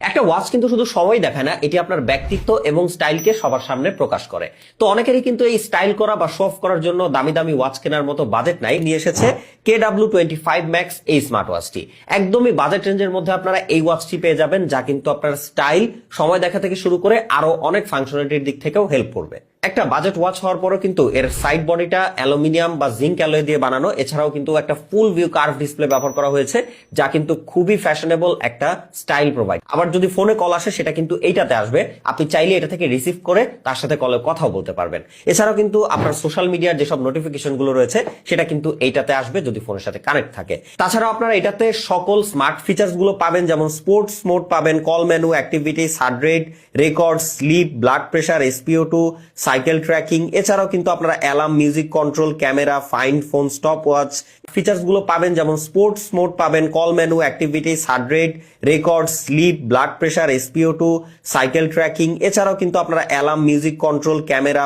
একটা ওয়াচ কিন্তু শুধু সময় দেখায় না, এটি আপনার ব্যক্তিত্ব এবং স্টাইলকে সবার সামনে প্রকাশ করে। তো অনেকেরই কিন্তু এই স্টাইল করা বা শো অফ করার জন্য দামি দামি ওয়াচ কেনার মতো বাজেট নাই। নিয়ে এসেছে KW25 Max এই স্মার্ট ওয়াচটি। একদমই বাজেট রেঞ্জের মধ্যে আপনারা এই ওয়াচটি পেয়ে যাবেন, যা কিন্তু আপনার স্টাইল, সময় দেখা থেকে শুরু করে আরো অনেক ফাংশনালিটির দিক থেকেও হেল্প করবে। একটা বাজেট ওয়াচ হওয়ার পরও কিন্তু এর সাইড বডিটা অ্যালুমিনিয়াম বা জিঙ্ক অ্যালয় দিয়ে বানানো। এছাড়াও কিন্তু একটা ফুল ভিউ কার্ভ ডিসপ্লে ব্যবহার করা হয়েছে, যা কিন্তু খুবই ফ্যাশনেবল একটা স্টাইল প্রোভাইড। আবার যদি ফোনে কল আসে সেটা কিন্তু এইটাতে আসবে, আপনি চাইলে এটা থেকে রিসিভ করে তার সাথে কলে কথাও বলতে পারবেন। এছাড়াও কিন্তু আপনার সোশ্যাল মিডিয়ার যেসব নোটিফিকেশন গুলো রয়েছে সেটা কিন্তু এইটাতে আসবে যদি ফোনের সাথে কানেক্ট থাকে। তাছাড়াও আপনারা এটাতে সকল স্মার্ট ফিচার্স গুলো পাবেন, যেমন স্পোর্টস মোড পাবেন, call menu, activities, heart rate, record, sleep, blood pressure, SpO2, cycle tracking. এছাড়াও কিন্তু আপনারা alarm, music control, camera, find phone, stop watch features গুলো পাবেন, যেমন স্পোর্টস মোড পাবেন, call menu, activities, heart rate, record, sleep, blood pressure, SpO2, cycle tracking. এছাড়াও কিন্তু আপনারা অ্যালার্ম, মিউজিক কন্ট্রোল, ক্যামেরা,